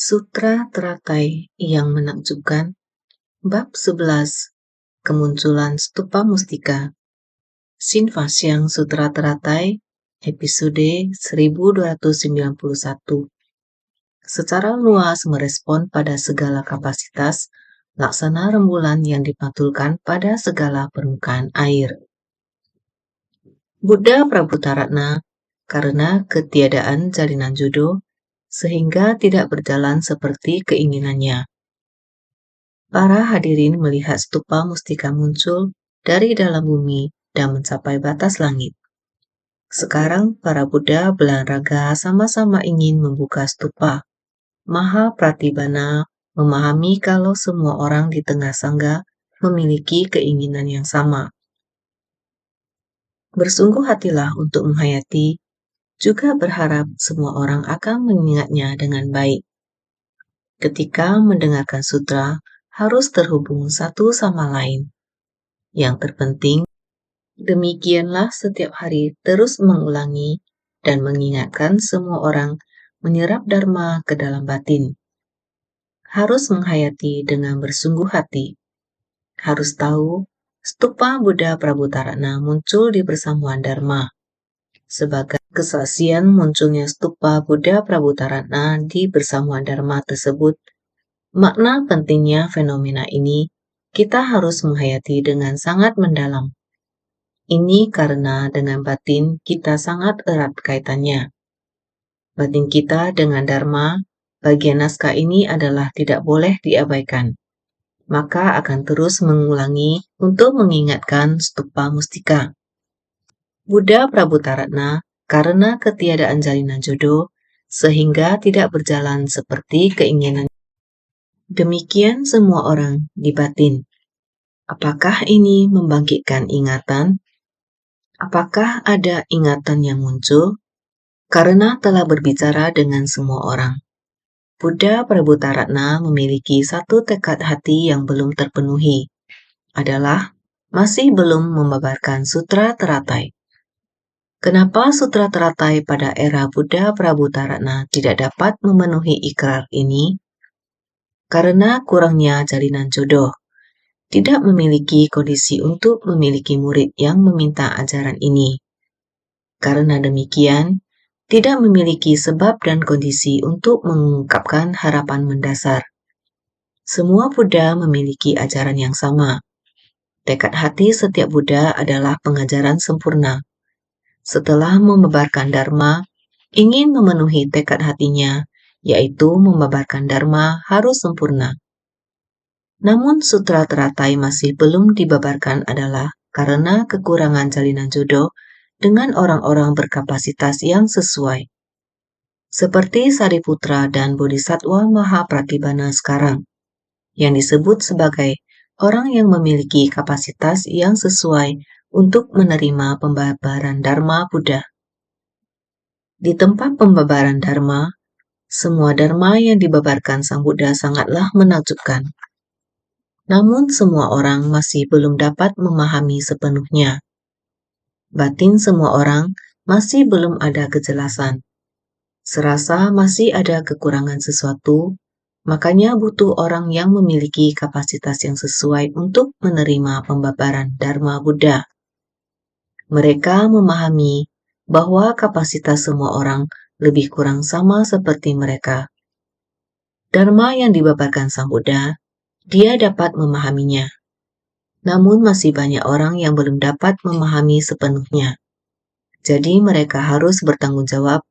Sutra Teratai yang menakjubkan, Bab 11, Kemunculan Stupa Mustika, Shinfasyang Sutra Teratai, episode 1291. Secara luas merespon pada segala kapasitas, laksana rembulan yang dipantulkan pada segala permukaan air. Buddha Prabhutaratna, karena ketiadaan jalinan jodoh, sehingga tidak berjalan seperti keinginannya. Para hadirin melihat stupa mustika muncul dari dalam bumi dan mencapai batas langit. Sekarang para Buddha berolahraga sama-sama ingin membuka stupa. Maha Pratibhana memahami kalau semua orang di tengah sangga memiliki keinginan yang sama. Bersungguh hatilah untuk menghayati, juga berharap semua orang akan mengingatnya dengan baik. Ketika mendengarkan sutra, harus terhubung satu sama lain. Yang terpenting, demikianlah setiap hari terus mengulangi dan mengingatkan semua orang menyerap dharma ke dalam batin. Harus menghayati dengan bersungguh hati. Harus tahu, stupa Buddha Prabhutaratna muncul di persamuan dharma. Sebagai kesaksian munculnya stupa Buddha Prabhutaratna di persamuan dharma tersebut, makna pentingnya fenomena ini kita harus menghayati dengan sangat mendalam. Ini karena dengan batin kita sangat erat kaitannya. Batin kita dengan dharma, bagian naskah ini adalah tidak boleh diabaikan. Maka akan terus mengulangi untuk mengingatkan stupa mustika. Buddha Prabhutaratna karena ketiadaan jalinan jodoh, sehingga tidak berjalan seperti keinginan. Demikian semua orang di batin. Apakah ini membangkitkan ingatan? Apakah ada ingatan yang muncul? Karena telah berbicara dengan semua orang. Buddha Prabhutaratna memiliki satu tekad hati yang belum terpenuhi, adalah masih belum membabarkan Sutra Teratai. Kenapa Sutra Teratai pada era Buddha Prabhutaratna tidak dapat memenuhi ikrar ini? Karena kurangnya jalinan jodoh. Tidak memiliki kondisi untuk memiliki murid yang meminta ajaran ini. Karena demikian, tidak memiliki sebab dan kondisi untuk mengungkapkan harapan mendasar. Semua Buddha memiliki ajaran yang sama. Tekad hati setiap Buddha adalah pengajaran sempurna. Setelah membabarkan dharma, ingin memenuhi tekad hatinya, yaitu membabarkan dharma harus sempurna. Namun Sutra Teratai masih belum dibabarkan adalah karena kekurangan jalinan jodoh dengan orang-orang berkapasitas yang sesuai. Seperti Sariputra dan Bodhisattva Maha Pratibhana sekarang, yang disebut sebagai orang yang memiliki kapasitas yang sesuai untuk menerima pembabaran Dharma Buddha. Di tempat pembabaran Dharma, semua Dharma yang dibabarkan Sang Buddha sangatlah menakjubkan. Namun semua orang masih belum dapat memahami sepenuhnya. Batin semua orang masih belum ada kejelasan. Serasa masih ada kekurangan sesuatu, makanya butuh orang yang memiliki kapasitas yang sesuai untuk menerima pembabaran Dharma Buddha. Mereka memahami bahwa kapasitas semua orang lebih kurang sama seperti mereka. Dharma yang dibabarkan Sang Buddha, dia dapat memahaminya. Namun masih banyak orang yang belum dapat memahami sepenuhnya. Jadi mereka harus bertanggung jawab.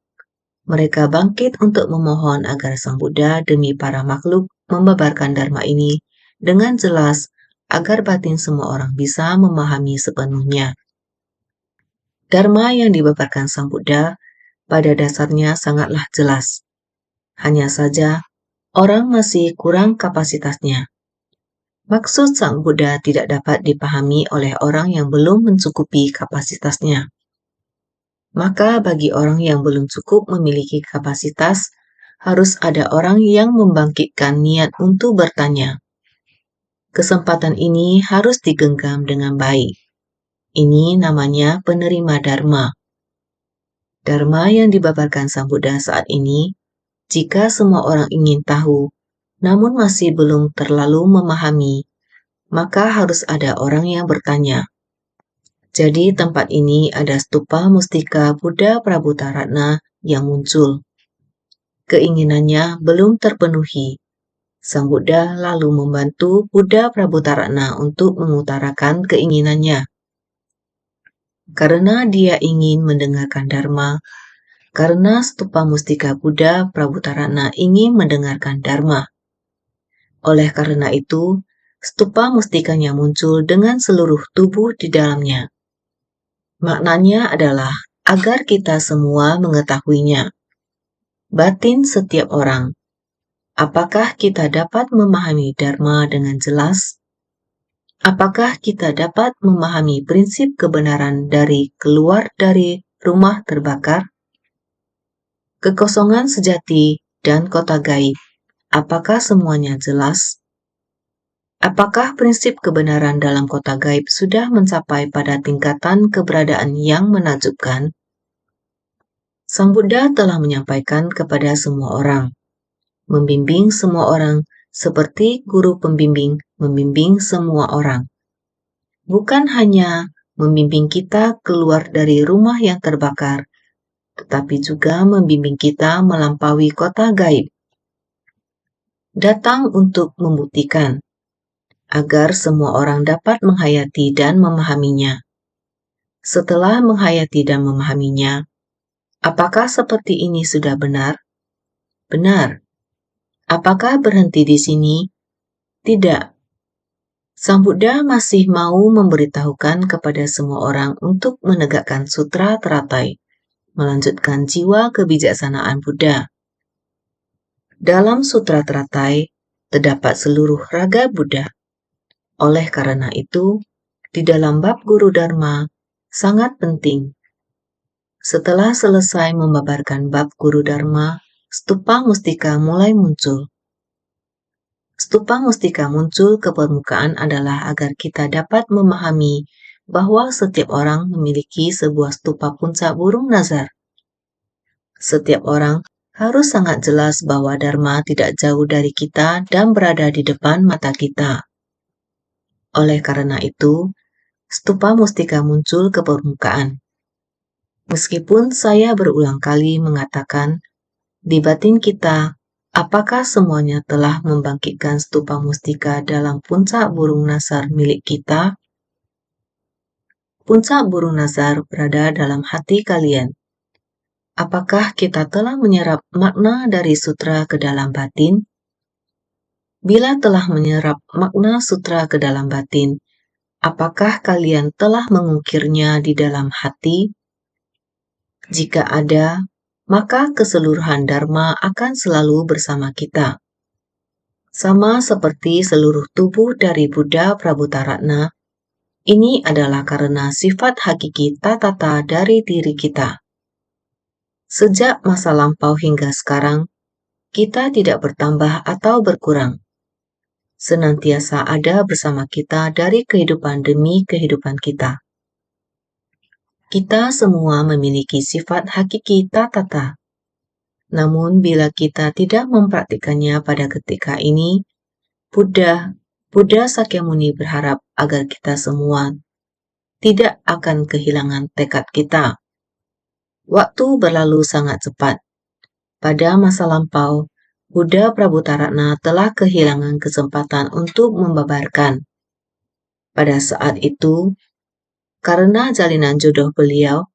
Mereka bangkit untuk memohon agar Sang Buddha demi para makhluk membabarkan Dharma ini dengan jelas agar batin semua orang bisa memahami sepenuhnya. Dharma yang dibabarkan Sang Buddha pada dasarnya sangatlah jelas. Hanya saja orang masih kurang kapasitasnya. Maksud Sang Buddha tidak dapat dipahami oleh orang yang belum mencukupi kapasitasnya. Maka bagi orang yang belum cukup memiliki kapasitas, harus ada orang yang membangkitkan niat untuk bertanya. Kesempatan ini harus digenggam dengan baik. Ini namanya penerima Dharma. Dharma yang dibabarkan Sang Buddha saat ini, Jika semua orang ingin tahu, namun masih belum terlalu memahami, maka harus ada orang yang bertanya. Jadi tempat ini ada stupa mustika Buddha Prabhutaratna yang muncul. Keinginannya belum terpenuhi. Sang Buddha lalu membantu Buddha Prabhutaratna untuk mengutarakan keinginannya. Karena dia ingin mendengarkan Dharma, karena stupa mustika Buddha Prabhutaratna ingin mendengarkan Dharma. Oleh karena itu, stupa mustikanya muncul dengan seluruh tubuh di dalamnya. Maknanya adalah agar kita semua mengetahuinya. Batin setiap orang. Apakah kita dapat memahami Dharma dengan jelas? Apakah kita dapat memahami prinsip kebenaran dari keluar dari rumah terbakar? Kekosongan sejati dan kota gaib. Apakah semuanya jelas? Apakah prinsip kebenaran dalam kota gaib sudah mencapai pada tingkatan keberadaan yang menakjubkan? Sang Buddha telah menyampaikan kepada semua orang, membimbing semua orang seperti guru pembimbing membimbing semua orang. Bukan hanya membimbing kita keluar dari rumah yang terbakar, tetapi juga membimbing kita melampaui kota gaib. Datang untuk membuktikan, agar semua orang dapat menghayati dan memahaminya. Setelah menghayati dan memahaminya, apakah seperti ini sudah benar? Benar. Apakah berhenti di sini? Tidak. Sang Buddha masih mau memberitahukan kepada semua orang untuk menegakkan sutra teratai, melanjutkan jiwa kebijaksanaan Buddha. Dalam sutra teratai, terdapat seluruh raga Buddha. Oleh karena itu, di dalam bab Guru Dharma, sangat penting. Setelah selesai membabarkan bab Guru Dharma, stupa mustika mulai muncul. Stupa mustika muncul ke permukaan adalah agar kita dapat memahami bahwa setiap orang memiliki sebuah stupa puncak burung nazar. Setiap orang harus sangat jelas bahwa Dharma tidak jauh dari kita dan berada di depan mata kita. Oleh karena itu, stupa mustika muncul ke permukaan. Meskipun saya berulang kali mengatakan, di batin kita, apakah semuanya telah membangkitkan stupa mustika dalam puncak burung nasar milik kita? Puncak burung nasar berada dalam hati kalian. Apakah kita telah menyerap makna dari sutra ke dalam batin? Bila telah menyerap makna sutra ke dalam batin, apakah kalian telah mengukirnya di dalam hati? Jika ada, maka keseluruhan Dharma akan selalu bersama kita. Sama seperti seluruh tubuh dari Buddha Prabhutaratna, ini adalah karena sifat hakiki tatata dari diri kita. Sejak masa lampau hingga sekarang, kita tidak bertambah atau berkurang. Senantiasa ada bersama kita dari kehidupan demi kehidupan kita. Kita semua memiliki sifat hakiki tatata. Namun bila kita tidak mempraktikannya pada ketika ini, Buddha Sakyamuni berharap agar kita semua tidak akan kehilangan tekad kita. Waktu berlalu sangat cepat. Pada masa lampau, Buddha Prabhutaratna telah kehilangan kesempatan untuk membabarkan. Pada saat itu, karena jalinan jodoh beliau,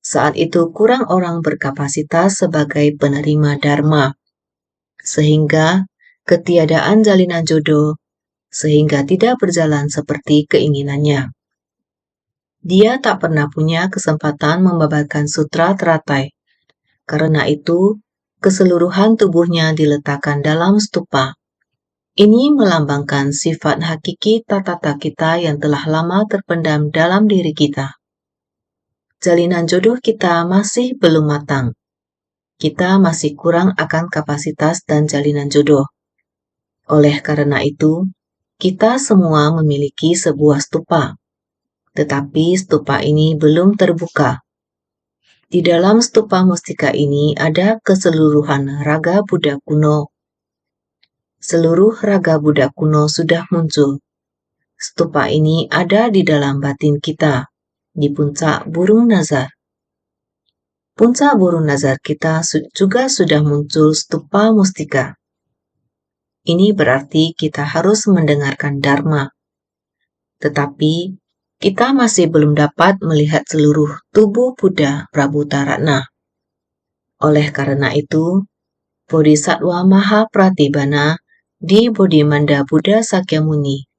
saat itu kurang orang berkapasitas sebagai penerima Dharma, sehingga ketiadaan jalinan jodoh, sehingga tidak berjalan seperti keinginannya. Dia tak pernah punya kesempatan membabarkan sutra teratai. Karena itu, keseluruhan tubuhnya diletakkan dalam stupa. Ini melambangkan sifat hakiki tatata kita yang telah lama terpendam dalam diri kita. Jalinan jodoh kita masih belum matang. Kita masih kurang akan kapasitas dan jalinan jodoh. Oleh karena itu, kita semua memiliki sebuah stupa. Tetapi stupa ini belum terbuka. Di dalam stupa mustika ini ada keseluruhan raga Buddha kuno. Seluruh raga Buddha kuno sudah muncul. Stupa ini ada di dalam batin kita, di puncak burung nazar. Puncak burung nazar kita juga sudah muncul stupa mustika. Ini berarti kita harus mendengarkan Dharma. Tetapi, kita masih belum dapat melihat seluruh tubuh Buddha Prabhutaratna. Oleh karena itu, Bodhisattva Mahapratibana di Bodhimanda Buddha Sakyamuni.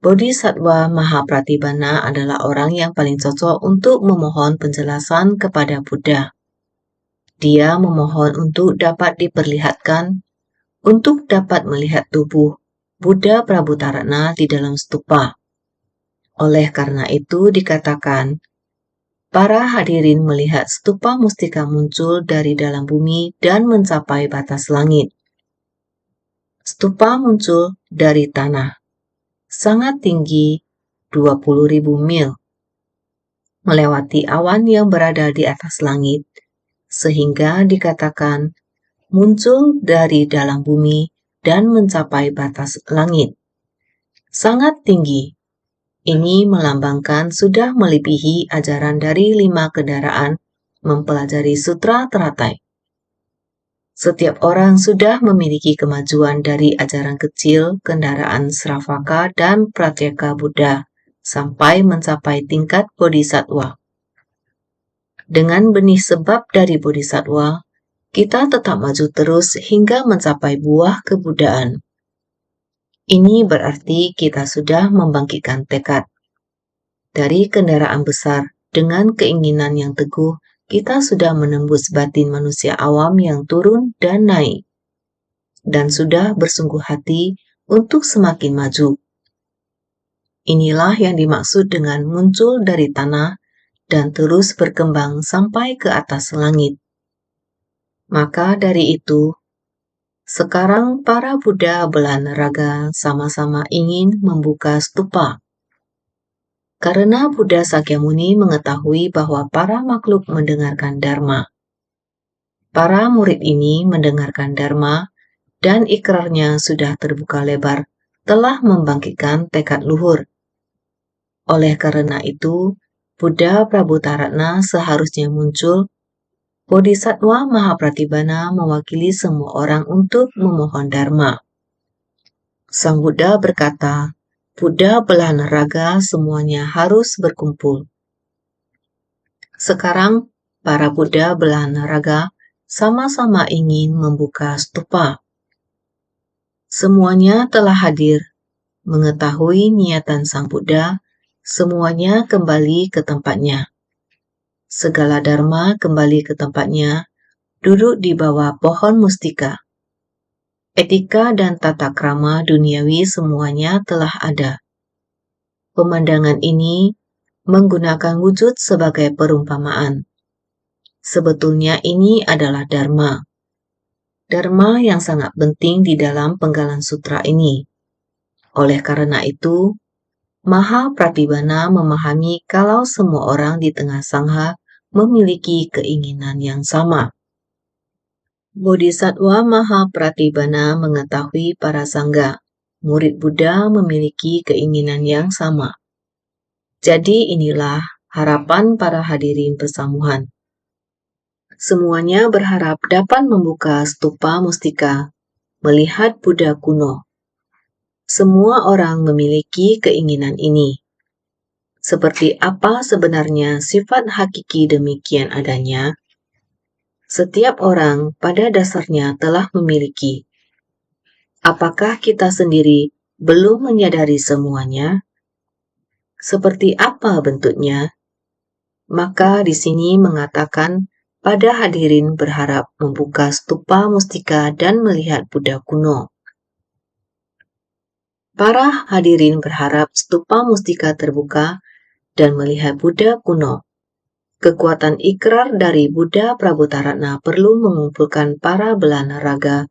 Bodhisattva Mahapratibana adalah orang yang paling cocok untuk memohon penjelasan kepada Buddha. Dia memohon untuk dapat diperlihatkan, untuk dapat melihat tubuh Buddha Prabhutaratna di dalam stupa. Oleh karena itu dikatakan, para hadirin melihat stupa mustika muncul dari dalam bumi dan mencapai batas langit. Stupa muncul dari tanah, sangat tinggi 20.000 mil, melewati awan yang berada di atas langit, sehingga dikatakan muncul dari dalam bumi dan mencapai batas langit. Sangat tinggi. Ini melambangkan sudah melebihi ajaran dari 5 kendaraan mempelajari sutra teratai. Setiap orang sudah memiliki kemajuan dari ajaran kecil, kendaraan Sravaka dan Pratyeka Buddha, sampai mencapai tingkat Bodhisattva. Dengan benih sebab dari Bodhisattva, kita tetap maju terus hingga mencapai buah kebudaan. Ini berarti kita sudah membangkitkan tekad. Dari kendaraan besar, dengan keinginan yang teguh, kita sudah menembus batin manusia awam yang turun dan naik, dan sudah bersungguh hati untuk semakin maju. Inilah yang dimaksud dengan muncul dari tanah dan terus berkembang sampai ke atas langit. Maka dari itu, sekarang para Buddha belahan raga sama-sama ingin membuka stupa. Karena Buddha Sakyamuni mengetahui bahwa para makhluk mendengarkan Dharma. Para murid ini mendengarkan Dharma dan ikrarnya sudah terbuka lebar, telah membangkitkan tekad luhur. Oleh karena itu, Buddha Prabhutaratna seharusnya muncul. Bodhisattva Mahapratibana mewakili semua orang untuk memohon Dharma. Sang Buddha berkata, Buddha belahan raga semuanya harus berkumpul. Sekarang, para Buddha belahan raga sama-sama ingin membuka stupa. Semuanya telah hadir, mengetahui niatan Sang Buddha, semuanya kembali ke tempatnya. Segala dharma kembali ke tempatnya, duduk di bawah pohon mustika. Etika dan tata krama duniawi semuanya telah ada. Pemandangan ini menggunakan wujud sebagai perumpamaan. Sebetulnya ini adalah dharma. Dharma yang sangat penting di dalam penggalan sutra ini. Oleh karena itu, Mahapratibana memahami kalau semua orang di tengah sangha memiliki keinginan yang sama. Bodhisattva Mahapratibana mengetahui para sangga, murid Buddha memiliki keinginan yang sama. Jadi inilah harapan para hadirin persamuhan. Semuanya berharap dapat membuka stupa mustika, melihat Buddha kuno. Semua orang memiliki keinginan ini. Seperti apa sebenarnya sifat hakiki demikian adanya? Setiap orang pada dasarnya telah memiliki. Apakah kita sendiri belum menyadari semuanya? Seperti apa bentuknya? Maka di sini mengatakan pada hadirin berharap membuka stupa mustika dan melihat Buddha kuno. Para hadirin berharap stupa mustika terbuka dan melihat Buddha kuno. Kekuatan ikrar dari Buddha Prabhutaratna perlu mengumpulkan para belahan raga,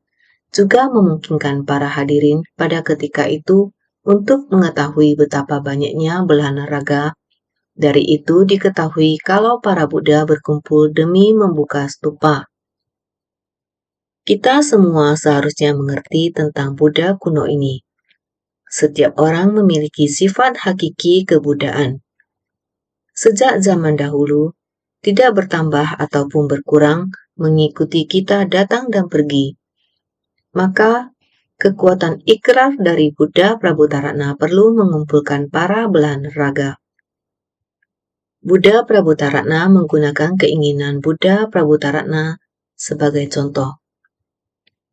juga memungkinkan para hadirin pada ketika itu untuk mengetahui betapa banyaknya belahan raga Dari itu diketahui kalau para Buddha berkumpul demi membuka stupa. Kita semua seharusnya mengerti tentang Buddha kuno ini. Setiap orang memiliki sifat hakiki kebudaan. Sejak zaman dahulu, tidak bertambah ataupun berkurang mengikuti kita datang dan pergi. Maka, kekuatan ikrar dari Buddha Prabhutarana perlu mengumpulkan para belahan raga. Buddha Prabhutarana menggunakan keinginan Buddha Prabhutarana sebagai contoh.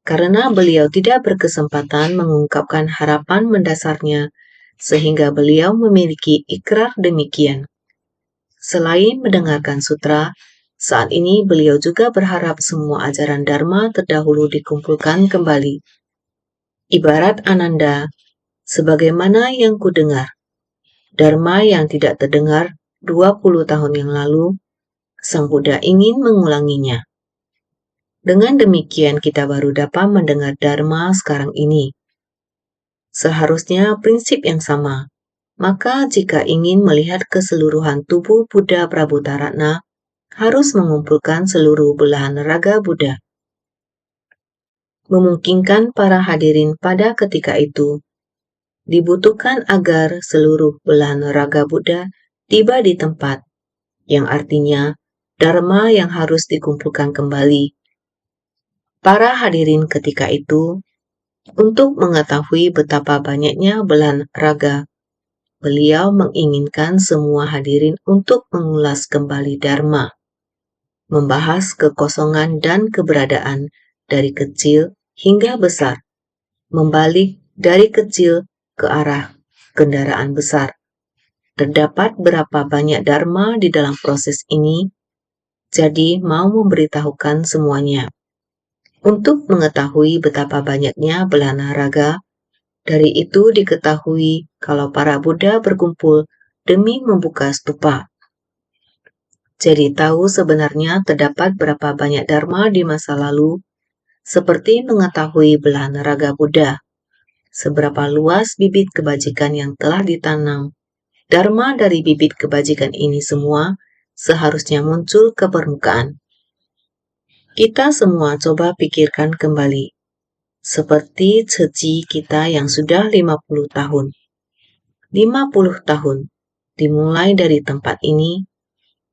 Karena beliau tidak berkesempatan mengungkapkan harapan mendasarnya, sehingga beliau memiliki ikrar demikian. Selain mendengarkan sutra, saat ini beliau juga berharap semua ajaran Dharma terdahulu dikumpulkan kembali. Ibarat Ananda, sebagaimana yang kudengar, Dharma yang tidak terdengar 20 tahun yang lalu, Sang Buddha ingin mengulanginya. Dengan demikian kita baru dapat mendengar Dharma sekarang ini. Seharusnya prinsip yang sama. Maka jika ingin melihat keseluruhan tubuh Buddha Prabhutarana, harus mengumpulkan seluruh belahan raga Buddha. Memungkinkan para hadirin pada ketika itu dibutuhkan agar seluruh belahan raga Buddha tiba di tempat, yang artinya Dharma yang harus dikumpulkan kembali. Para hadirin ketika itu, untuk mengetahui betapa banyaknya belahan raga, beliau menginginkan semua hadirin untuk mengulas kembali Dharma, membahas kekosongan dan keberadaan dari kecil hingga besar, membalik dari kecil ke arah kendaraan besar. Terdapat berapa banyak Dharma di dalam proses ini, jadi mau memberitahukan semuanya. Untuk mengetahui betapa banyaknya belahan raga, dari itu diketahui kalau para Buddha berkumpul demi membuka stupa. Jadi tahu sebenarnya terdapat berapa banyak Dharma di masa lalu, seperti mengetahui belahan raga Buddha, seberapa luas bibit kebajikan yang telah ditanam. Dharma dari bibit kebajikan ini semua seharusnya muncul ke permukaan. Kita semua coba pikirkan kembali, seperti ceci kita yang sudah 50 tahun. 50 tahun, dimulai dari tempat ini,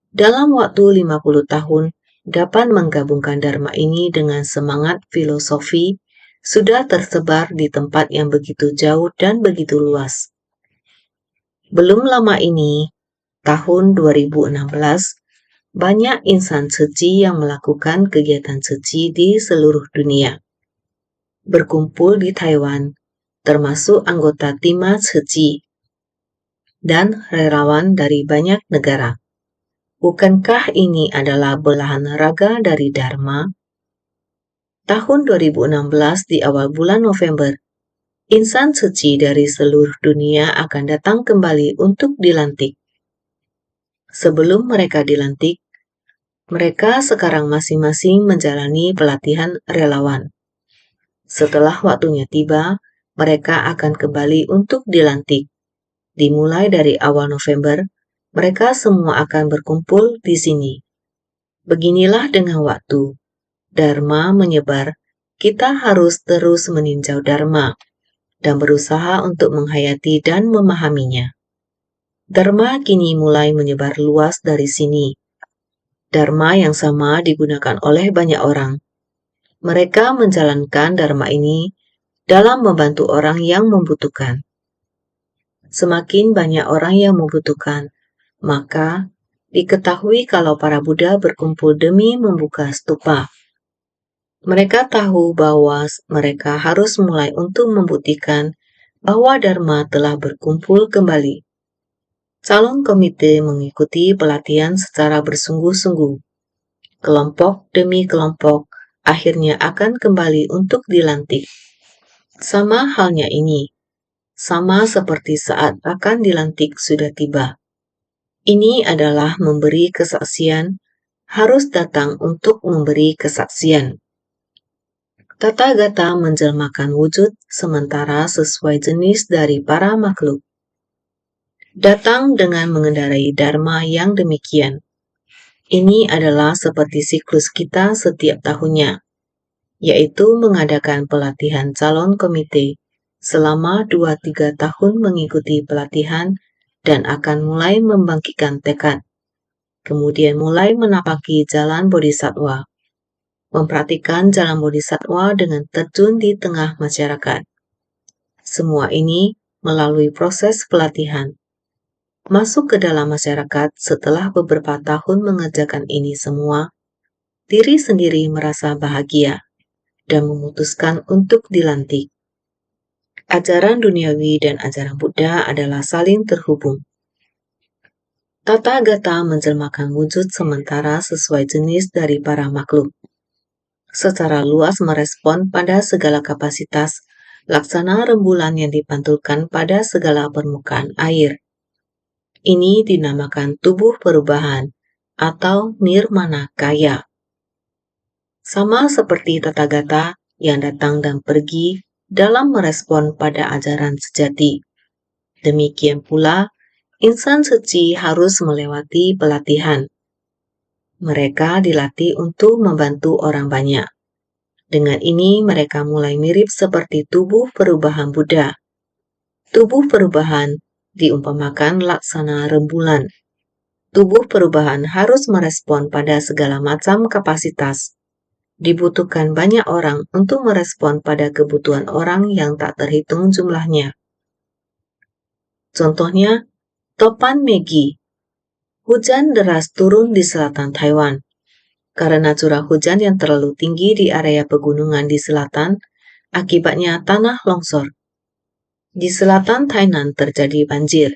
dalam waktu 50 tahun dapat menggabungkan Dharma ini dengan semangat filosofi sudah tersebar di tempat yang begitu jauh dan begitu luas. Belum lama ini, tahun 2016, banyak insan suci yang melakukan kegiatan suci di seluruh dunia. Berkumpul di Taiwan, termasuk anggota Tima Suci, dan relawan dari banyak negara. Bukankah ini adalah belahan raga dari Dharma? Tahun 2016 di awal bulan November, insan suci dari seluruh dunia akan datang kembali untuk dilantik. Sebelum mereka dilantik, mereka sekarang masing-masing menjalani pelatihan relawan. Setelah waktunya tiba, mereka akan kembali untuk dilantik. Dimulai dari awal November, mereka semua akan berkumpul di sini. Beginilah dengan waktu. Dharma menyebar, kita harus terus meninjau Dharma dan berusaha untuk menghayati dan memahaminya. Dharma kini mulai menyebar luas dari sini. Dharma yang sama digunakan oleh banyak orang. Mereka menjalankan Dharma ini dalam membantu orang yang membutuhkan. Semakin banyak orang yang membutuhkan, maka diketahui kalau para Buddha berkumpul demi membuka stupa. Mereka tahu bahwa mereka harus mulai untuk membuktikan bahwa Dharma telah berkumpul kembali. Calon komite mengikuti pelatihan secara bersungguh-sungguh. Kelompok demi kelompok akhirnya akan kembali untuk dilantik. Sama halnya ini, sama seperti saat akan dilantik sudah tiba. Ini adalah memberi kesaksian, harus datang untuk memberi kesaksian. Tathagata menjelmakan wujud sementara sesuai jenis dari para makhluk. datang dengan mengendarai Dharma yang demikian. Ini adalah seperti siklus kita setiap tahunnya, yaitu mengadakan pelatihan calon komite selama 2-3 tahun mengikuti pelatihan dan akan mulai membangkitkan tekad. Kemudian mulai menapaki jalan bodhisattva, mempraktikkan jalan bodhisattva dengan terjun di tengah masyarakat. Semua ini melalui proses pelatihan. Masuk ke dalam masyarakat setelah beberapa tahun mengerjakan ini semua, diri sendiri merasa bahagia dan memutuskan untuk dilantik. Ajaran duniawi dan ajaran Buddha adalah saling terhubung. Tathagata menjelmakan wujud sementara sesuai jenis dari para makhluk. Secara luas merespon pada segala kapasitas, laksana rembulan yang dipantulkan pada segala permukaan air. Ini dinamakan tubuh perubahan atau nirmana kaya. Sama seperti Tathagata yang datang dan pergi dalam merespon pada ajaran sejati. Demikian pula, insan suci harus melewati pelatihan. Mereka dilatih untuk membantu orang banyak. Dengan ini mereka mulai mirip seperti tubuh perubahan Buddha. Tubuh perubahan diumpamakan laksana rembulan. Tubuh perubahan harus merespon pada segala macam kapasitas. Dibutuhkan banyak orang untuk merespon pada kebutuhan orang yang tak terhitung jumlahnya. Contohnya, topan Megi. Hujan deras turun di selatan Taiwan. Karena curah hujan yang terlalu tinggi di area pegunungan di selatan, akibatnya tanah longsor. Di selatan Tainan terjadi banjir.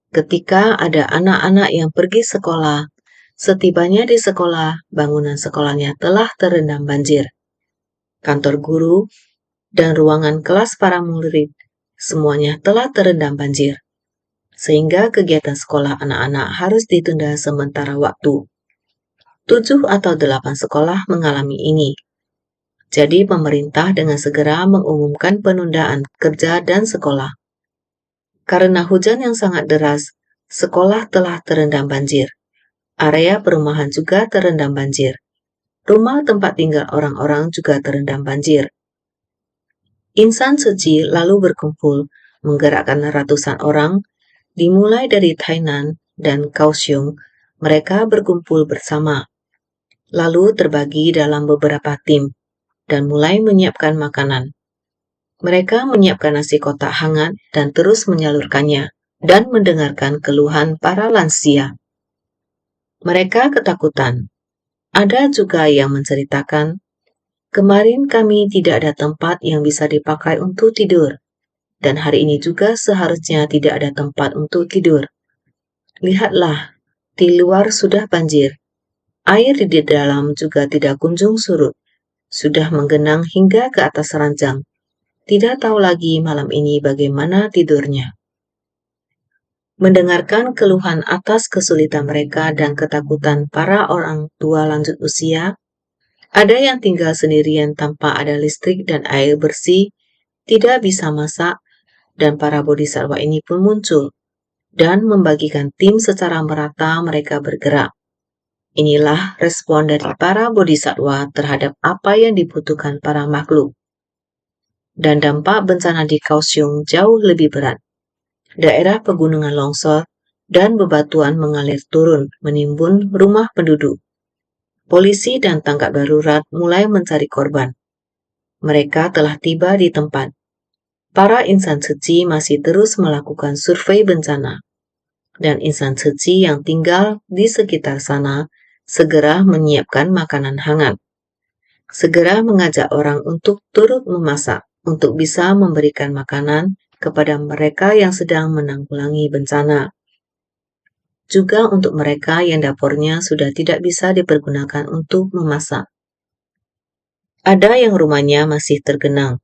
Ketika ada anak-anak yang pergi sekolah, setibanya di sekolah, bangunan sekolahnya telah terendam banjir. Kantor guru dan ruangan kelas para murid semuanya telah terendam banjir. Sehingga kegiatan sekolah anak-anak harus ditunda sementara waktu. 7 atau 8 sekolah mengalami ini. Jadi pemerintah dengan segera mengumumkan penundaan kerja dan sekolah. Karena hujan yang sangat deras, sekolah telah terendam banjir. Area perumahan juga terendam banjir. Rumah tempat tinggal orang-orang juga terendam banjir. Insan suci lalu berkumpul, menggerakkan ratusan orang, dimulai dari Tainan dan Kaohsiung. Mereka berkumpul bersama, lalu terbagi dalam beberapa tim, dan mulai menyiapkan makanan. Mereka menyiapkan nasi kotak hangat dan terus menyalurkannya, dan mendengarkan keluhan para lansia. Mereka ketakutan. Ada juga yang menceritakan, kemarin kami tidak ada tempat yang bisa dipakai untuk tidur, dan hari ini juga seharusnya tidak ada tempat untuk tidur. Lihatlah, di luar sudah banjir. Air di dalam juga tidak kunjung surut. Sudah menggenang hingga ke atas ranjang. Tidak tahu lagi malam ini bagaimana tidurnya. Mendengarkan keluhan atas kesulitan mereka dan ketakutan para orang tua lanjut usia, ada yang tinggal sendirian tanpa ada listrik dan air bersih, tidak bisa masak, dan para bodhisattva ini pun muncul, dan membagikan tim secara merata mereka bergerak. Inilah respon dari para bodhisattva terhadap apa yang dibutuhkan para makhluk. Dan dampak bencana di Kaohsiung jauh lebih berat. Daerah pegunungan longsor dan bebatuan mengalir turun menimbun rumah penduduk. Polisi dan tangkap darurat mulai mencari korban. Mereka telah tiba di tempat. Para insan suci masih terus melakukan survei bencana. Dan insan suci yang tinggal di sekitar sana segera menyiapkan makanan hangat. Segera mengajak orang untuk turut memasak, untuk bisa memberikan makanan kepada mereka yang sedang menanggulangi bencana. Juga untuk mereka yang dapurnya sudah tidak bisa dipergunakan untuk memasak. Ada yang rumahnya masih tergenang,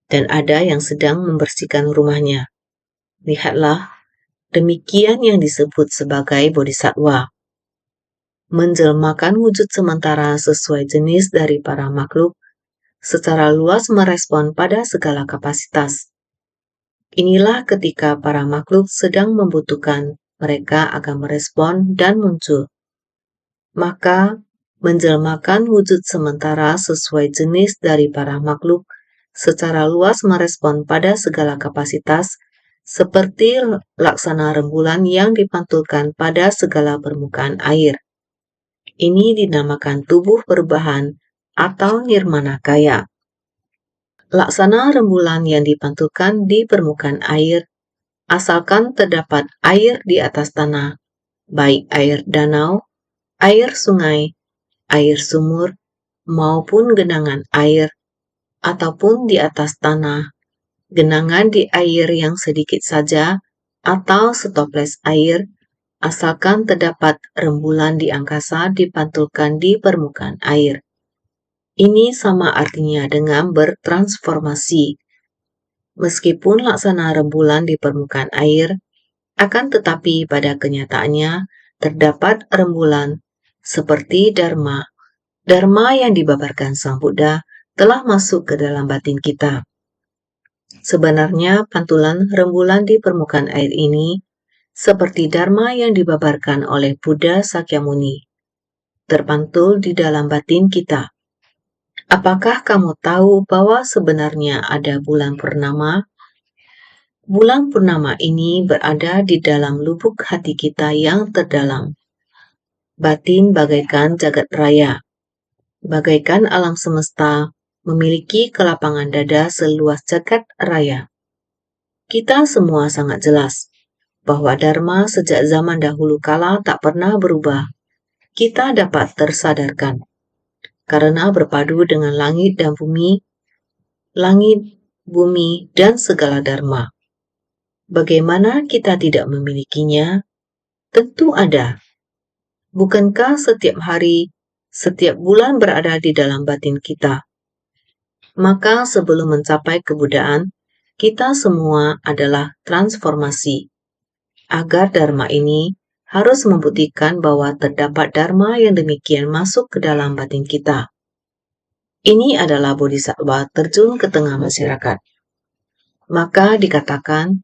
dan ada yang sedang membersihkan rumahnya. Lihatlah, demikian yang disebut sebagai bodhisattva. Menjelmakan wujud sementara sesuai jenis dari para makhluk, secara luas merespon pada segala kapasitas. Inilah ketika para makhluk sedang membutuhkan, mereka akan merespon dan muncul. Maka, menjelmakan wujud sementara sesuai jenis dari para makhluk secara luas merespon pada segala kapasitas, seperti laksana rembulan yang dipantulkan pada segala permukaan air. Ini dinamakan tubuh perubahan atau nirmana kaya. Laksana rembulan yang dipantulkan di permukaan air, asalkan terdapat air di atas tanah, baik air danau, air sungai, air sumur, maupun genangan air, ataupun di atas tanah, genangan di air yang sedikit saja, atau setoples air, asalkan terdapat rembulan di angkasa dipantulkan di permukaan air. Ini sama artinya dengan bertransformasi. Meskipun laksana rembulan di permukaan air, akan tetapi pada kenyataannya terdapat rembulan seperti Dharma. Dharma yang dibabarkan Sang Buddha telah masuk ke dalam batin kita. Sebenarnya pantulan rembulan di permukaan air ini seperti Dharma yang dibabarkan oleh Buddha Sakyamuni, terpantul di dalam batin kita. Apakah kamu tahu bahwa sebenarnya ada bulan purnama? Bulan purnama ini berada di dalam lubuk hati kita yang terdalam. Batin bagaikan jagat raya, bagaikan alam semesta, memiliki kelapangan dada seluas jagat raya. Kita semua sangat jelas bahwa Dharma sejak zaman dahulu kala tak pernah berubah. Kita dapat tersadarkan karena berpadu dengan langit, bumi, dan segala Dharma. Bagaimana kita tidak memilikinya? Tentu ada. Bukankah setiap hari, setiap bulan berada di dalam batin kita? Maka sebelum mencapai kebudayaan, kita semua adalah transformasi. Agar Dharma ini harus membuktikan bahwa terdapat Dharma yang demikian masuk ke dalam batin kita. Ini adalah bodhisattva terjun ke tengah masyarakat. Maka dikatakan,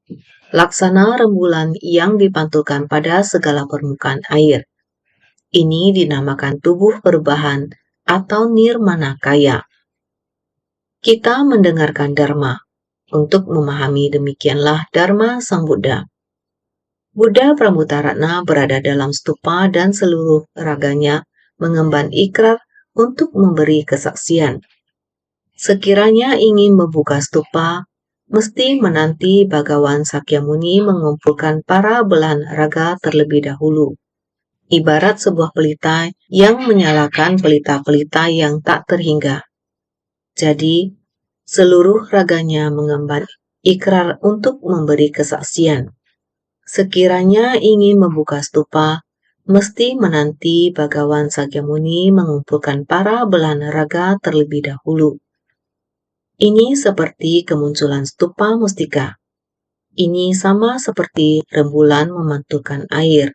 laksana rembulan yang dipantulkan pada segala permukaan air. Ini dinamakan tubuh perubahan atau nirmana kaya. Kita mendengarkan Dharma. Untuk memahami demikianlah Dharma Sang Buddha. Buddha Pramutaratna berada dalam stupa dan seluruh raganya mengemban ikrar untuk memberi kesaksian. Sekiranya ingin membuka stupa, mesti menanti Bhagawan Sakyamuni mengumpulkan para belahan raga terlebih dahulu. Ibarat sebuah pelita yang menyalakan pelita-pelita yang tak terhingga. Jadi, seluruh raganya mengemban ikrar untuk memberi kesaksian. Sekiranya ingin membuka stupa, mesti menanti Bhagawan Sakyamuni mengumpulkan para belahan raga terlebih dahulu. Ini seperti kemunculan stupa mustika. Ini sama seperti rembulan memantulkan air.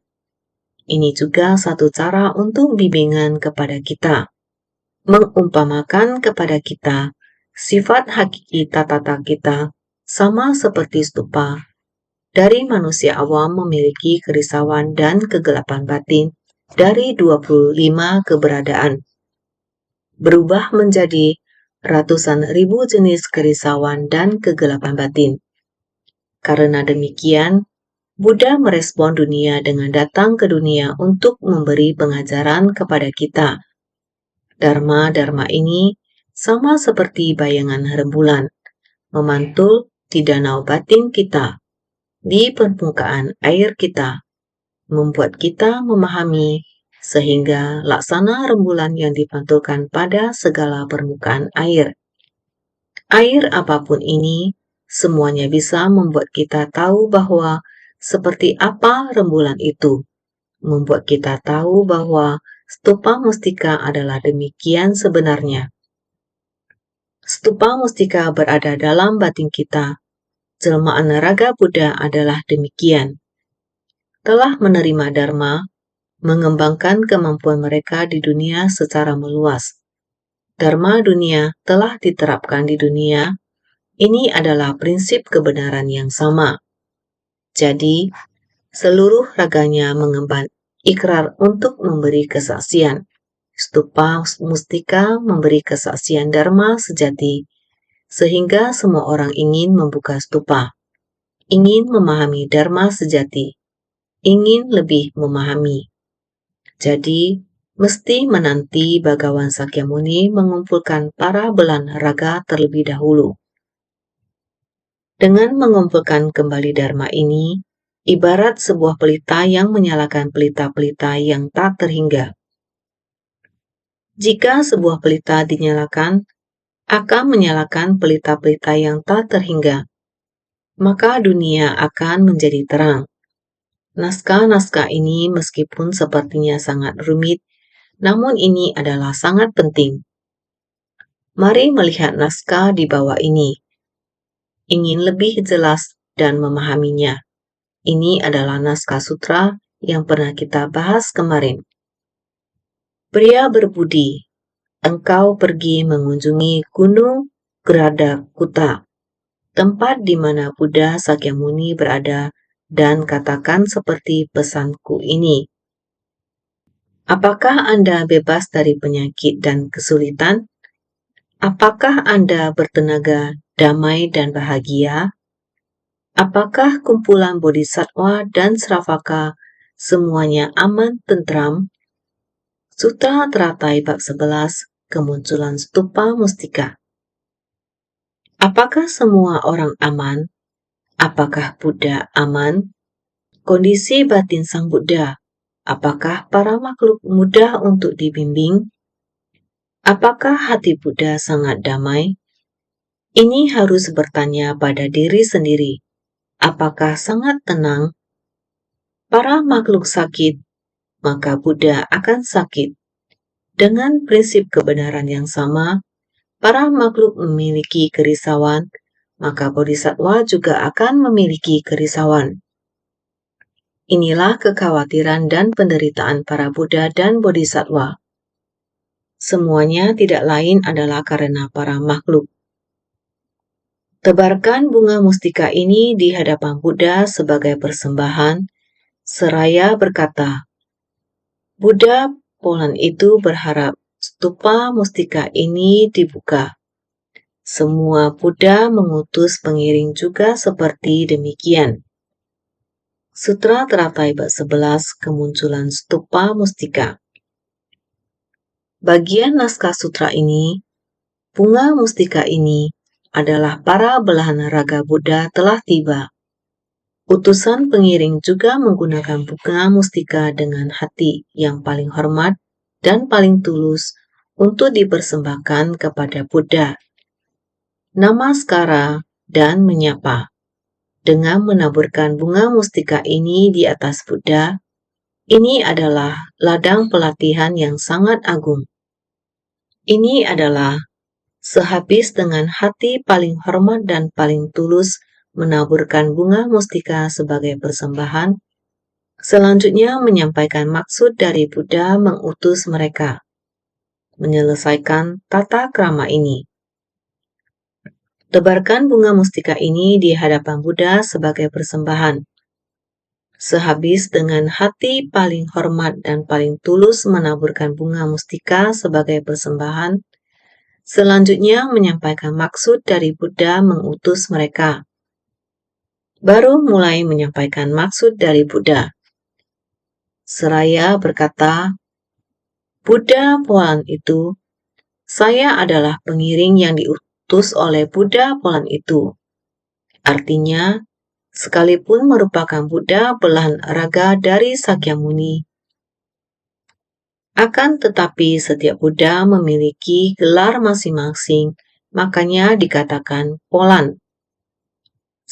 Ini juga satu cara untuk bimbingan kepada kita. Mengumpamakan kepada kita, sifat hakiki tata kita sama seperti stupa. Dari manusia awam memiliki kerisauan dan kegelapan batin dari 25 keberadaan. Berubah menjadi ratusan ribu jenis kerisauan dan kegelapan batin. Karena demikian, Buddha merespon dunia dengan datang ke dunia untuk memberi pengajaran kepada kita. Dharma-dharma ini sama seperti bayangan rembulan, memantul di danau batin kita, di permukaan air kita, membuat kita memahami sehingga laksana rembulan yang dipantulkan pada segala permukaan air. Air apapun ini, semuanya bisa membuat kita tahu bahwa seperti apa rembulan itu, membuat kita tahu bahwa stupa mustika adalah demikian sebenarnya. Stupa mustika berada dalam batin kita. Jelmaan raga Buddha adalah demikian. Telah menerima Dharma, mengembangkan kemampuan mereka di dunia secara meluas. Dharma dunia telah diterapkan di dunia, Ini adalah prinsip kebenaran yang sama. Jadi, seluruh raganya mengemban ikrar untuk memberi kesaksian. Stupa Mustika memberi kesaksian Dharma sejati, sehingga semua orang ingin membuka stupa, ingin memahami Dharma sejati, ingin lebih memahami. Jadi, mesti menanti Bhagawan Sakyamuni mengumpulkan para belan raga terlebih dahulu. Dengan mengumpulkan kembali Dharma ini, ibarat sebuah pelita yang menyalakan pelita-pelita yang tak terhingga. Jika sebuah pelita dinyalakan, akan menyalakan pelita-pelita yang tak terhingga, maka dunia akan menjadi terang. Naskah-naskah ini meskipun sepertinya sangat rumit, namun ini adalah sangat penting. Mari melihat naskah di bawah ini. Ingin lebih jelas dan memahaminya. Ini adalah naskah sutra yang pernah kita bahas kemarin. Pria berbudi, engkau pergi mengunjungi Gunung Gradakuta, tempat di mana Buddha Sakyamuni berada, dan katakan seperti pesanku ini. Apakah Anda bebas dari penyakit dan kesulitan? Apakah Anda bertenaga, damai, dan bahagia? Apakah kumpulan bodhisattva dan sravaka semuanya aman, tentram? Sutra Teratai bab 11, kemunculan stupa mustika. Apakah semua orang aman? Apakah Buddha aman? Kondisi batin Sang Buddha. Apakah para makhluk mudah untuk dibimbing? Apakah hati Buddha sangat damai? Ini harus bertanya pada diri sendiri. Apakah sangat tenang? Para makhluk sakit, maka Buddha akan sakit. Dengan prinsip kebenaran yang sama, para makhluk memiliki kerisauan, maka bodhisattva juga akan memiliki kerisauan. Inilah kekhawatiran dan penderitaan para Buddha dan bodhisattva. Semuanya tidak lain adalah karena para makhluk. Tebarkan bunga mustika ini di hadapan Buddha sebagai persembahan, seraya berkata, Buddha Polan itu berharap stupa mustika ini dibuka. Semua Buddha mengutus pengiring juga seperti demikian. Sutra Teratai bab 11, kemunculan stupa mustika. Bagian naskah sutra ini, bunga mustika ini, adalah para belahan raga Buddha telah tiba. Utusan pengiring juga menggunakan bunga mustika dengan hati yang paling hormat dan paling tulus untuk dipersembahkan kepada Buddha. Namaskara dan menyapa. Dengan menaburkan bunga mustika ini di atas Buddha, ini adalah ladang pelatihan yang sangat agung. Ini adalah sehabis dengan hati paling hormat dan paling tulus menaburkan bunga mustika sebagai persembahan, selanjutnya menyampaikan maksud dari Buddha mengutus mereka, menyelesaikan tata krama ini. Tebarkan bunga mustika ini di hadapan Buddha sebagai persembahan. Sehabis dengan hati paling hormat dan paling tulus menaburkan bunga mustika sebagai persembahan, selanjutnya menyampaikan maksud dari Buddha mengutus mereka. Baru mulai menyampaikan maksud dari Buddha. Seraya berkata, Buddha Polan itu, saya adalah pengiring yang diutus oleh Buddha Polan itu. Artinya, sekalipun merupakan Buddha belahan raga dari Sakyamuni, akan tetapi setiap Buddha memiliki gelar masing-masing, makanya dikatakan Polan.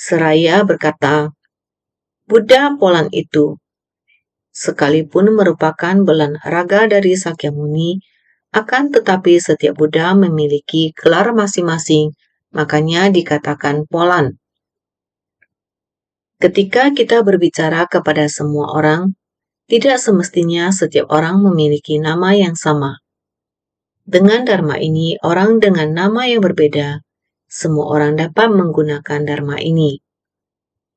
Seraya berkata, Buddha Polan itu, sekalipun merupakan belahan raga dari Sakyamuni, akan tetapi setiap Buddha memiliki gelar masing-masing, makanya dikatakan Polan. Ketika kita berbicara kepada semua orang, tidak semestinya setiap orang memiliki nama yang sama. Dengan Dharma ini, orang dengan nama yang berbeda Semua orang dapat menggunakan dharma ini.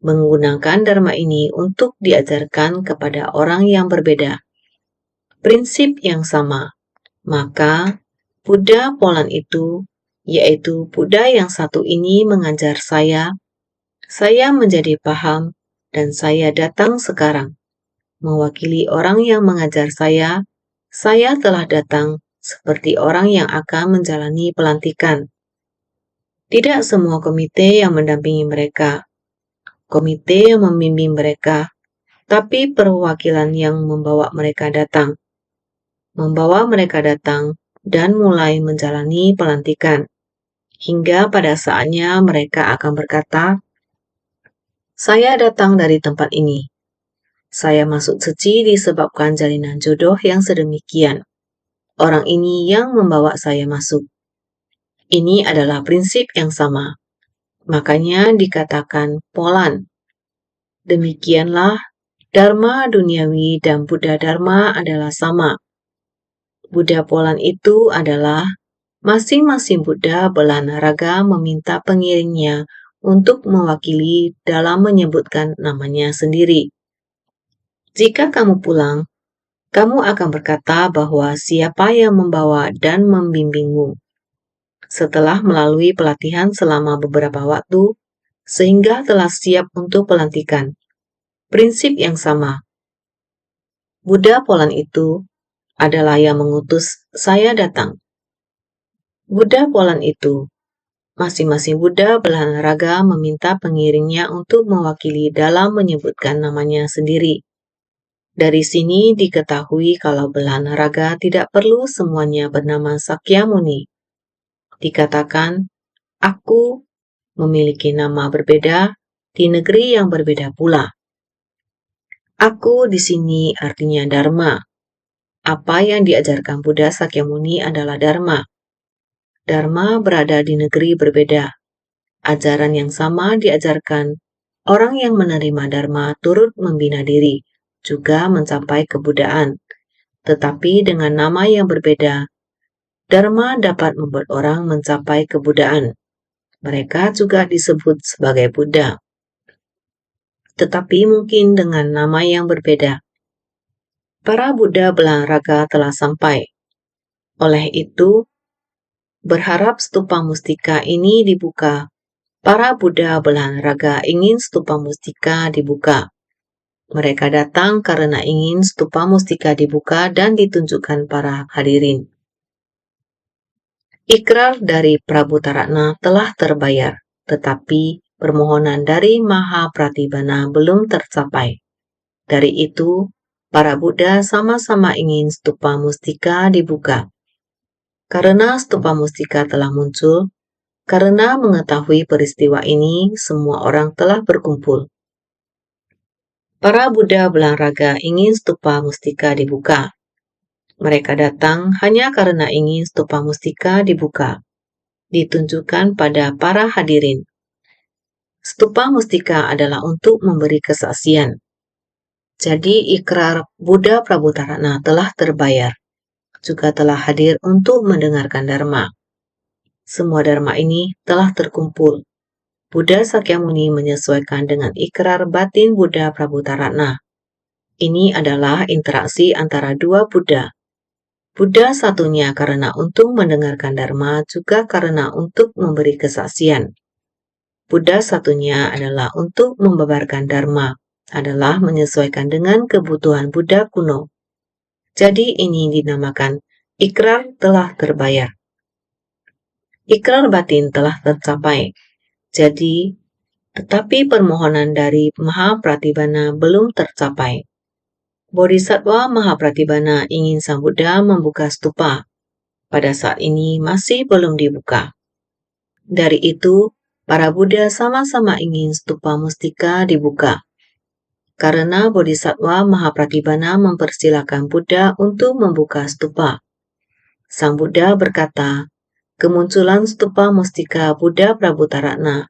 Menggunakan dharma ini untuk diajarkan kepada orang yang berbeda. Prinsip yang sama. Maka, Buddha Polan itu, yaitu Buddha yang satu ini mengajar saya menjadi paham, dan saya datang sekarang. Mewakili orang yang mengajar saya telah datang seperti orang yang akan menjalani pelantikan. Tidak semua komite yang mendampingi mereka, komite yang membimbing mereka, tapi perwakilan yang membawa mereka datang. Membawa mereka datang dan mulai menjalani pelantikan. Hingga pada saatnya mereka akan berkata, "Saya datang dari tempat ini. Saya masuk suci disebabkan jalinan jodoh yang sedemikian. Orang ini yang membawa saya masuk." Ini adalah prinsip yang sama. Makanya dikatakan Polan. Demikianlah, Dharma duniawi dan Buddha Dharma adalah sama. Buddha Polan itu adalah masing-masing Buddha Balanaraga meminta pengiringnya untuk mewakili dalam menyebutkan namanya sendiri. Jika kamu pulang, kamu akan berkata bahwa siapa yang membawa dan membimbingmu. Setelah melalui pelatihan selama beberapa waktu, sehingga telah siap untuk pelantikan. Prinsip yang sama. Buddha Polan itu adalah yang mengutus saya datang. Buddha Polan itu, masing-masing Buddha Balanaraga meminta pengiringnya untuk mewakili dalam menyebutkan namanya sendiri. Dari sini diketahui kalau Balanaraga tidak perlu semuanya bernama Sakyamuni. Dikatakan, aku memiliki nama berbeda di negeri yang berbeda pula. Aku di sini artinya Dharma. Apa yang diajarkan Buddha Sakyamuni adalah Dharma. Dharma berada di negeri berbeda. Ajaran yang sama diajarkan. Orang yang menerima Dharma turut membina diri, juga mencapai kebudaan. Tetapi dengan nama yang berbeda, Dharma dapat membuat orang mencapai kebudaan. Mereka juga disebut sebagai Buddha. Tetapi mungkin dengan nama yang berbeda. Para Buddha Balanaraga telah sampai. Oleh itu, berharap stupa mustika ini dibuka. Para Buddha Balanaraga ingin stupa mustika dibuka. Mereka datang karena ingin stupa mustika dibuka dan ditunjukkan para hadirin. Ikrar dari Prabu Taratna telah terbayar, tetapi permohonan dari Maha Pratibhana belum tercapai. Dari itu, para Buddha sama-sama ingin stupa mustika dibuka. Karena stupa mustika telah muncul, karena mengetahui peristiwa ini, semua orang telah berkumpul. Para Buddha Balanaraga ingin stupa mustika dibuka. Mereka datang hanya karena ingin stupa mustika dibuka. Ditunjukkan pada para hadirin. Stupa mustika adalah untuk memberi kesaksian. Jadi ikrar Buddha Prabu Taratna telah terbayar. Juga telah hadir untuk mendengarkan Dharma. Semua Dharma ini telah terkumpul. Buddha Sakyamuni menyesuaikan dengan ikrar batin Buddha Prabu Taratna. Ini adalah interaksi antara dua Buddha. Buddha satunya karena untuk mendengarkan Dharma, juga karena untuk memberi kesaksian. Buddha satunya adalah untuk membabarkan Dharma, adalah menyesuaikan dengan kebutuhan Buddha kuno. Jadi ini dinamakan ikrar telah terbayar. Ikrar batin telah tercapai. Jadi, tetapi permohonan dari Maha Pratibhana belum tercapai. Bodhisattva Maha Pratibhana ingin Sang Buddha membuka stupa. Pada saat ini masih belum dibuka. Dari itu, para Buddha sama-sama ingin stupa mustika dibuka. Karena Bodhisattva Maha Pratibhana mempersilakan Buddha untuk membuka stupa. Sang Buddha berkata, kemunculan stupa mustika Buddha Prabu Taratna.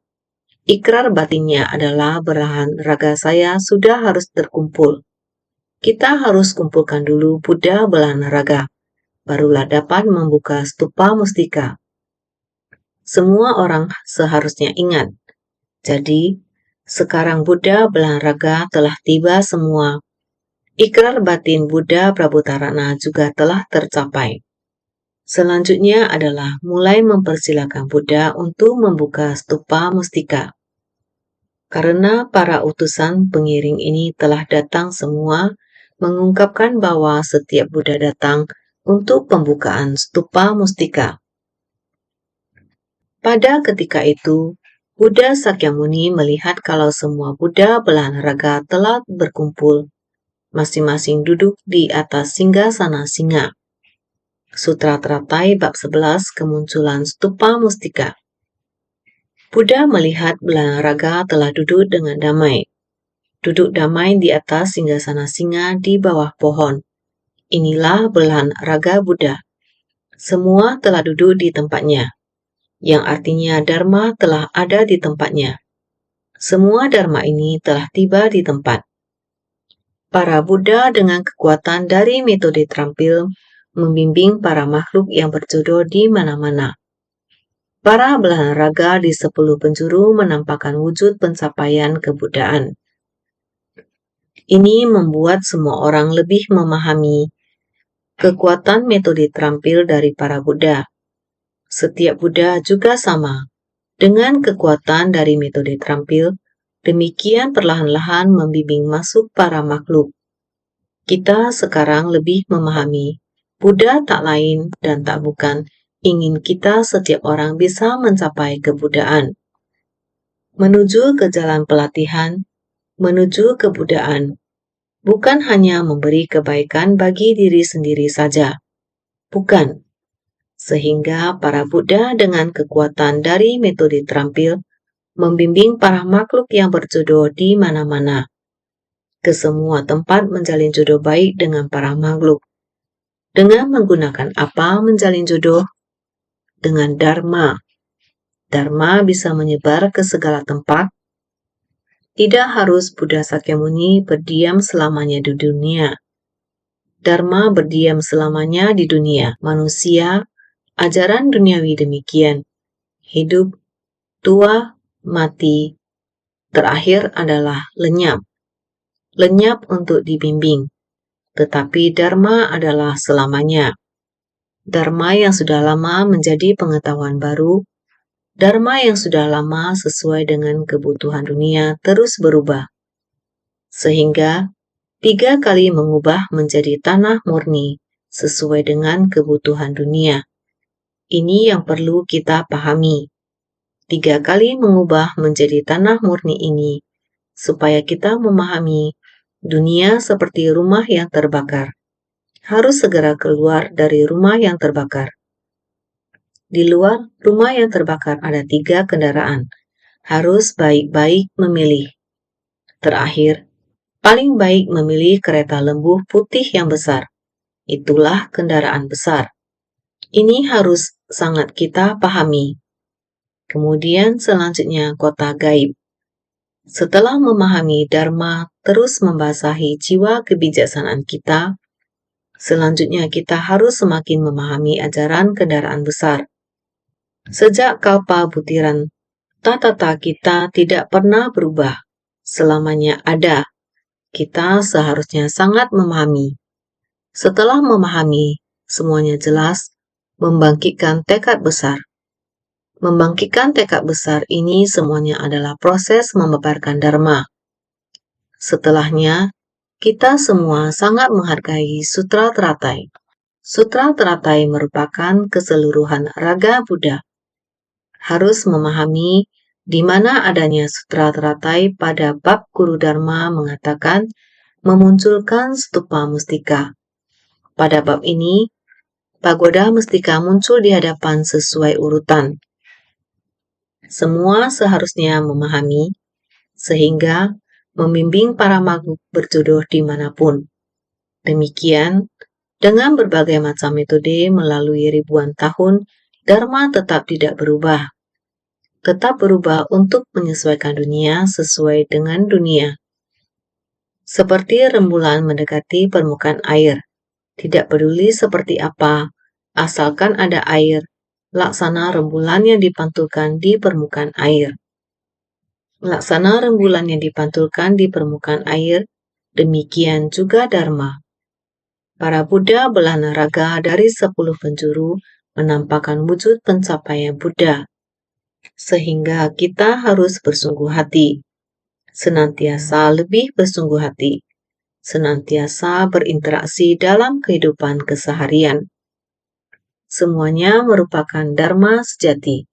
Ikrar batinnya adalah belahan raga saya sudah harus terkumpul. Kita harus kumpulkan dulu Buddha belahan raga, barulah dapat membuka stupa mustika. semua orang seharusnya ingat. Jadi, sekarang Buddha belahan raga telah tiba semua. Ikrar batin Buddha Prabhutarana juga telah tercapai. Selanjutnya adalah mulai mempersilakan Buddha untuk membuka stupa mustika. Karena para utusan pengiring ini telah datang semua, mengungkapkan bahwa setiap Buddha datang untuk pembukaan stupa mustika. Pada ketika itu, Buddha Sakyamuni melihat kalau semua Buddha belahan raga telah berkumpul, masing-masing duduk di atas singgasana singa. Sutra Teratai bab 11 kemunculan stupa mustika. Buddha melihat belahan raga telah duduk dengan damai. Duduk damai di atas singgasana singa di bawah pohon. Inilah belahan raga Buddha. Semua telah duduk di tempatnya, yang artinya Dharma telah ada di tempatnya. Semua Dharma ini telah tiba di tempat. Para Buddha dengan kekuatan dari metode terampil membimbing para makhluk yang berjodoh di mana-mana. Para belahan raga di 10 penjuru menampakkan wujud pencapaian kebudaan. Ini membuat semua orang lebih memahami kekuatan metode terampil dari para Buddha. Setiap Buddha juga sama. Dengan kekuatan dari metode terampil, demikian perlahan-lahan membimbing masuk para makhluk. Kita sekarang lebih memahami Buddha tak lain dan tak bukan ingin kita setiap orang bisa mencapai kebudaan. Menuju ke jalan pelatihan, menuju kebudaan, bukan hanya memberi kebaikan bagi diri sendiri saja. Bukan. Sehingga para Buddha dengan kekuatan dari metode terampil membimbing para makhluk yang berjodoh di mana-mana ke semua tempat menjalin jodoh baik dengan para makhluk. Dengan menggunakan apa menjalin jodoh? Dengan Dharma. Dharma bisa menyebar ke segala tempat. Tidak harus Buddha Sakyamuni berdiam selamanya di dunia. Dharma berdiam selamanya di dunia manusia. Ajaran duniawi demikian. Hidup, tua, mati. Terakhir adalah lenyap. Lenyap untuk dibimbing. Tetapi Dharma adalah selamanya. Dharma yang sudah lama menjadi pengetahuan baru. Dharma yang sudah lama sesuai dengan kebutuhan dunia terus berubah. Sehingga 3 kali mengubah menjadi tanah murni sesuai dengan kebutuhan dunia. Ini yang perlu kita pahami. 3 kali mengubah menjadi tanah murni ini supaya kita memahami dunia seperti rumah yang terbakar. Harus segera keluar dari rumah yang terbakar. Di luar rumah yang terbakar ada 3 kendaraan. Harus baik-baik memilih. Terakhir, paling baik memilih kereta lembu putih yang besar. Itulah kendaraan besar. Ini harus sangat kita pahami. Kemudian selanjutnya kota gaib. Setelah memahami Dharma terus membasahi jiwa kebijaksanaan kita, selanjutnya kita harus semakin memahami ajaran kendaraan besar. Sejak kalpa butiran, tata kita tidak pernah berubah, selamanya ada. Kita seharusnya sangat memahami. Setelah memahami, semuanya jelas, membangkitkan tekad besar. Membangkitkan tekad besar ini semuanya adalah proses membabarkan Dharma. Setelahnya, kita semua sangat menghargai Sutra Teratai. Sutra Teratai merupakan keseluruhan raga Buddha. Harus memahami di mana adanya Sutra Teratai pada bab Guru Dharma mengatakan memunculkan stupa mustika. Pada bab ini, pagoda mustika muncul di hadapan sesuai urutan. Semua seharusnya memahami, sehingga membimbing para makhluk berjodoh dimanapun. Demikian, dengan berbagai macam metode melalui ribuan tahun, Dharma tetap tidak berubah. Tetap berubah untuk menyesuaikan dunia sesuai dengan dunia. Seperti rembulan mendekati permukaan air, tidak peduli seperti apa, asalkan ada air, laksana rembulan yang dipantulkan di permukaan air. Laksana rembulan yang dipantulkan di permukaan air, demikian juga Dharma. Para Buddha belah naraga dari 10 penjuru menampakkan wujud pencapaian Buddha, sehingga kita harus bersungguh hati, senantiasa lebih bersungguh hati, senantiasa berinteraksi dalam kehidupan keseharian. Semuanya merupakan Dharma sejati,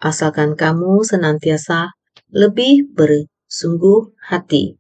asalkan kamu senantiasa lebih bersungguh hati.